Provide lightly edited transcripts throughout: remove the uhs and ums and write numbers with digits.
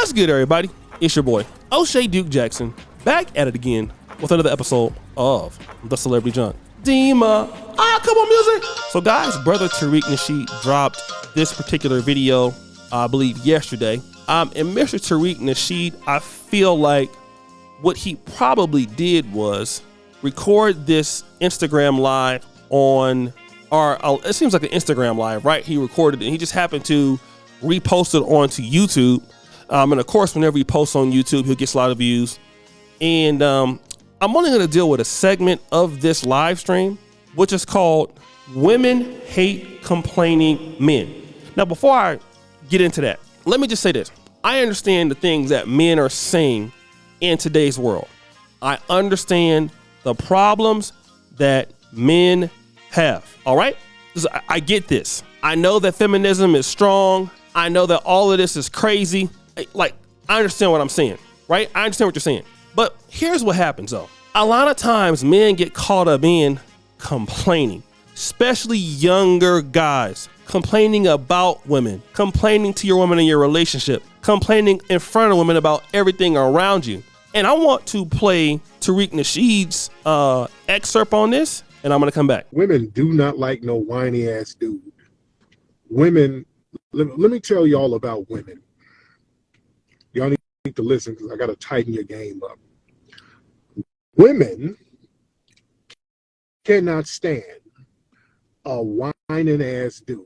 What's good, everybody? It's your boy, O'Shea Duke Jackson, back at it again with another episode of The Celebrity Junk. Dima. Come on, music. So, guys, brother Tariq Nasheed dropped this particular video, I believe, yesterday. And Mr. Tariq Nasheed, I feel like what he probably did was record this Instagram live on, or it seems like an Instagram live, right? He recorded it and he just happened to repost it onto YouTube. And of course, whenever he posts on YouTube, he'll get a lot of views. And I'm only going to deal with a segment of this live stream, which is called Women Hate Complaining Men. Now, before I get into that, let me just say this. I understand the things that men are saying in today's world. I understand the problems that men have. All right? I get this. I know that feminism is strong. I know that all of this is crazy. Like, I understand what I'm saying, right? I understand what you're saying. But here's what happens, though. A lot of times men get caught up in complaining, especially younger guys, complaining about women, complaining to your woman in your relationship, complaining in front of women about everything around you. And I want to play Tariq Nasheed's excerpt on this, and I'm going to come back. Women do not like no whiny ass dude. Women, let me tell you all about women. Y'all need to listen because I got to tighten your game up. Women cannot stand a whining ass dude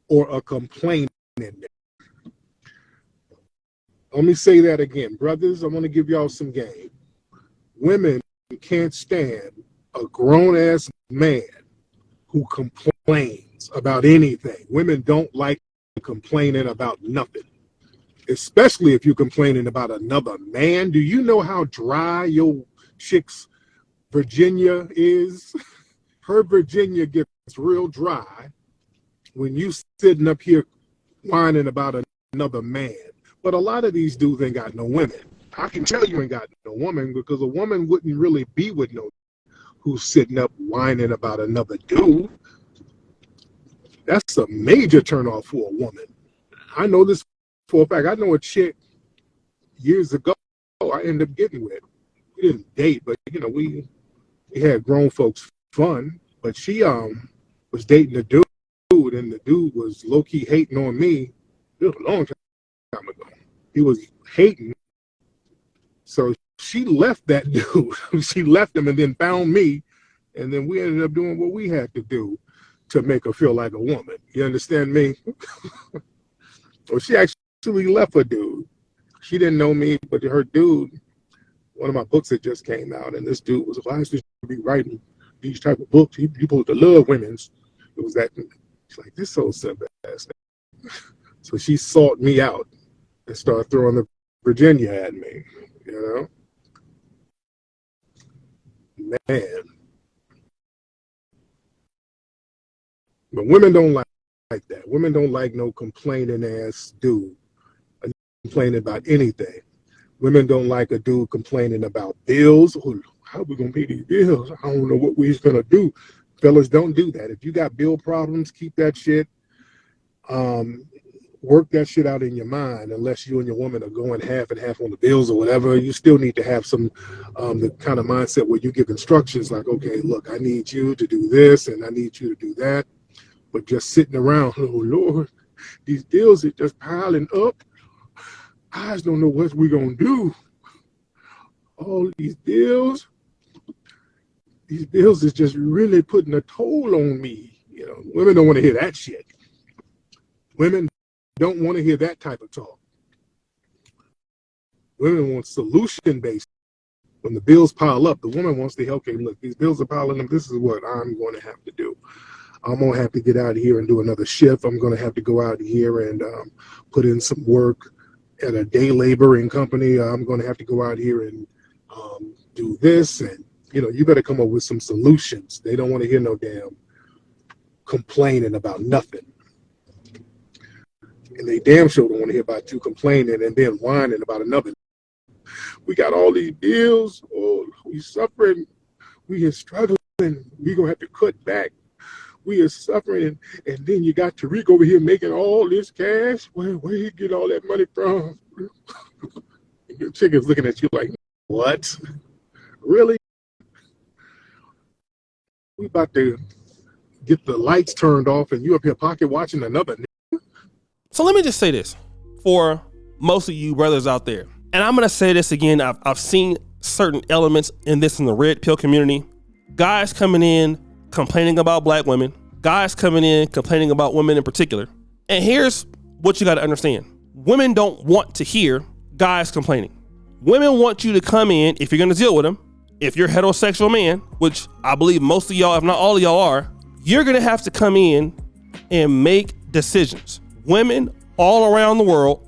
or a complaining dude. Let me say that again. Brothers, I want to give y'all some game. Women can't stand a grown-ass man who complains about anything. Women don't like complaining about nothing, especially if you're complaining about another man. Do you know how dry your chick's Virginia is? Her Virginia gets real dry when you sitting up here whining about another man. But a lot of these dudes ain't got no women. I can tell you ain't got no woman because a woman wouldn't really be with no who's sitting up whining about another dude. That's a major turnoff for a woman. I know this for a fact. I know a chick years ago I ended up getting with. We didn't date, but you know, we had grown folks fun. But she was dating a dude, and the dude was low-key hating on me. It was a long time ago. He was hating. So she left that dude. She left him and then found me. And then we ended up doing what we had to do to make her feel like a woman. You understand me? Well, she actually left her dude. She didn't know me, but her dude, one of my books that just came out, and this dude was, why should you be writing these type of books? You supposed to love women's. It was that. She's like, this so bad. So she sought me out and started throwing the Virginia at me, you know? Man. But women don't like that. Women don't like no complaining ass dude complaining about anything. Women don't like a dude complaining about bills. Oh, how are we going to pay these bills? I don't know what we're going to do. Fellas, don't do that. If you got bill problems, keep that shit. Work that shit out in your mind. Unless you and your woman are going half and half on the bills or whatever, you still need to have some the kind of mindset where you give instructions like, okay, look, I need you to do this and I need you to do that. But just sitting around, oh Lord, these bills are just piling up. I just don't know what we're gonna do. All these bills is just really putting a toll on me. You know, women don't want to hear that shit. Women don't want to hear that type of talk. Women want solution-based. When the bills pile up, the woman wants to, okay, look, these bills are piling up. This is what I'm going to have to do. I'm going to have to get out of here and do another shift. I'm going to have to go out here and put in some work at a day laboring company. I'm going to have to go out here and do this. And, you know, you better come up with some solutions. They don't want to hear no damn complaining about nothing. And they damn sure don't want to hear about you complaining and then whining about another. We got all these bills. Oh, we suffering. We are struggling. We going to have to cut back. We are suffering. And then you got Tariq over here making all this cash. Where he get all that money from? chick is looking at you like, what? Really? We about to get the lights turned off and you up here pocket watching another. So let me just say this for most of you brothers out there. And I'm going to say this again. I've seen certain elements in this in the red pill community. Guys coming in complaining about black women. Guys coming in complaining about women in particular. And here's what you got to understand. Women don't want to hear guys complaining. Women want you to come in, if you're going to deal with them, if you're a heterosexual man, which I believe most of y'all, if not all of y'all are, you're going to have to come in and make decisions. Women all around the world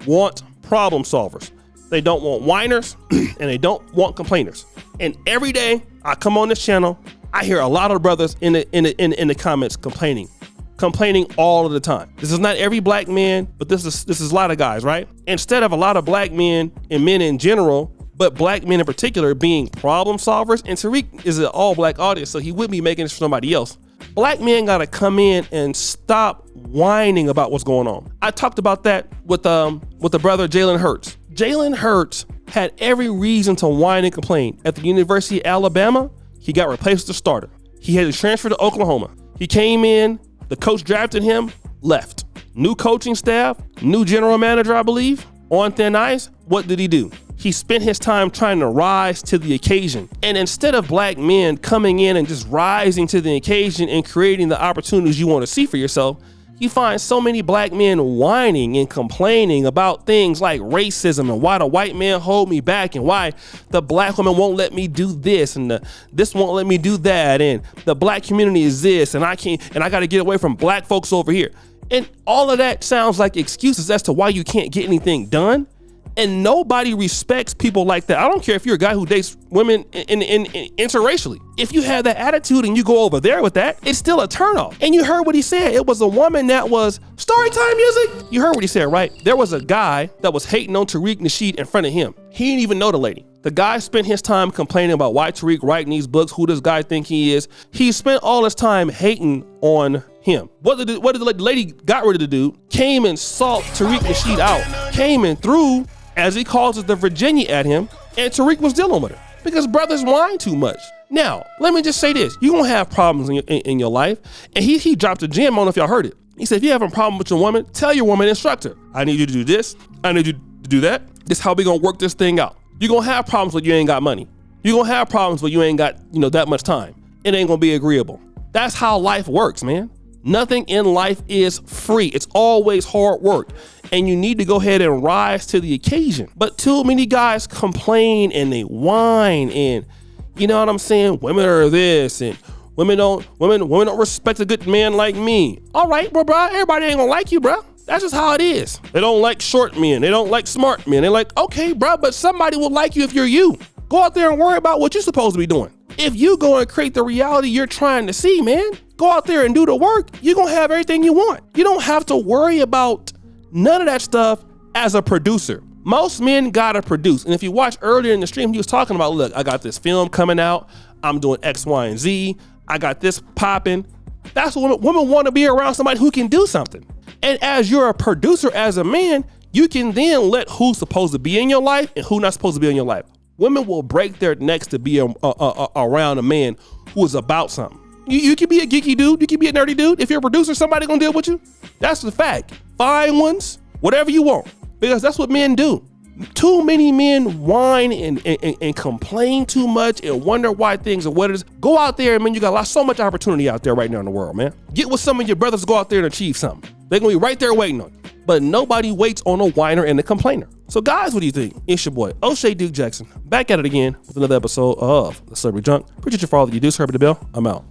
want problem solvers. They don't want whiners and they don't want complainers. And every day I come on this channel, I hear a lot of brothers in the comments complaining all of the time. This is not every black man, but this is a lot of guys, right? Instead of a lot of black men and men in general, but black men in particular being problem solvers, and Tariq is an all black audience, so he would be making this for somebody else. Black men gotta come in and stop whining about what's going on. I talked about that with the brother Jalen Hurts. Jalen Hurts had every reason to whine and complain. At the University of Alabama, he got replaced as a starter. He had to transfer to Oklahoma. He came in, the coach drafted him, left. New coaching staff, new general manager, I believe, on thin ice. What did he do? He spent his time trying to rise to the occasion. And instead of black men coming in and just rising to the occasion and creating the opportunities you want to see for yourself, you find so many black men whining and complaining about things like racism and why the white man hold me back and why the black woman won't let me do this and this won't let me do that and the black community is this and I can't and I got to get away from black folks over here. And all of that sounds like excuses as to why you can't get anything done. And nobody respects people like that. I don't care if you're a guy who dates women in interracially. If you have that attitude and you go over there with that, it's still a turnoff. And you heard what he said. It was a woman that was storytime music. You heard what he said, right? There was a guy that was hating on Tariq Nasheed in front of him. He didn't even know the lady. The guy spent his time complaining about why Tariq writing these books, who this guy think he is. He spent all his time hating on him. What did the lady got rid of the dude, came and sought Tariq Nasheed out, came and threw, as he calls it, the Virginia at him, and Tariq was dealing with her because brothers whine too much. Now, let me just say this. You're going to have problems in your life. And he dropped a gem. I don't know if y'all heard it. He said, if you have a problem with your woman, tell your woman instructor, I need you to do this. I need you to do that. This is how we going to work this thing out. You're going to have problems when you ain't got money. You're going to have problems when you ain't got, that much time. It ain't going to be agreeable. That's how life works, man. Nothing in life is free. It's always hard work. And you need to go ahead and rise to the occasion. But too many guys complain and they whine and you know what I'm saying? Women are this and women don't respect a good man like me. All right, bro, everybody ain't gonna like you, bro. That's just how it is. They don't like short men. They don't like smart men. They're like, okay, bro, but somebody will like you if you're you. Go out there and worry about what you're supposed to be doing. If you go and create the reality you're trying to see, man, go out there and do the work. You're gonna have everything you want. You don't have to worry about none of that stuff as a producer. Most men gotta produce. And if you watch earlier in the stream, he was talking about, look, I got this film coming out. I'm doing X, Y, and Z. I got this popping. That's what women want to be around somebody who can do something. And as you're a producer, as a man, you can then let who's supposed to be in your life and who not supposed to be in your life. Women will break their necks to be around a man who is about something. You can be a geeky dude. You can be a nerdy dude. If you're a producer, somebody gonna deal with you. That's the fact. Fine ones, whatever you want, because that's what men do. Too many men whine and complain too much and wonder why things are what it is. Go out there, man. You got so much opportunity out there right now in the world, man. Get with some of your brothers, go out there and achieve something. They're gonna be right there waiting on you. But nobody waits on a whiner and a complainer. So guys, what do you think? It's your boy, O'Shea Duke Jackson, back at it again with another episode of The Celebrity Junk. Appreciate you for all that you do. Subscribe to the bell. I'm out.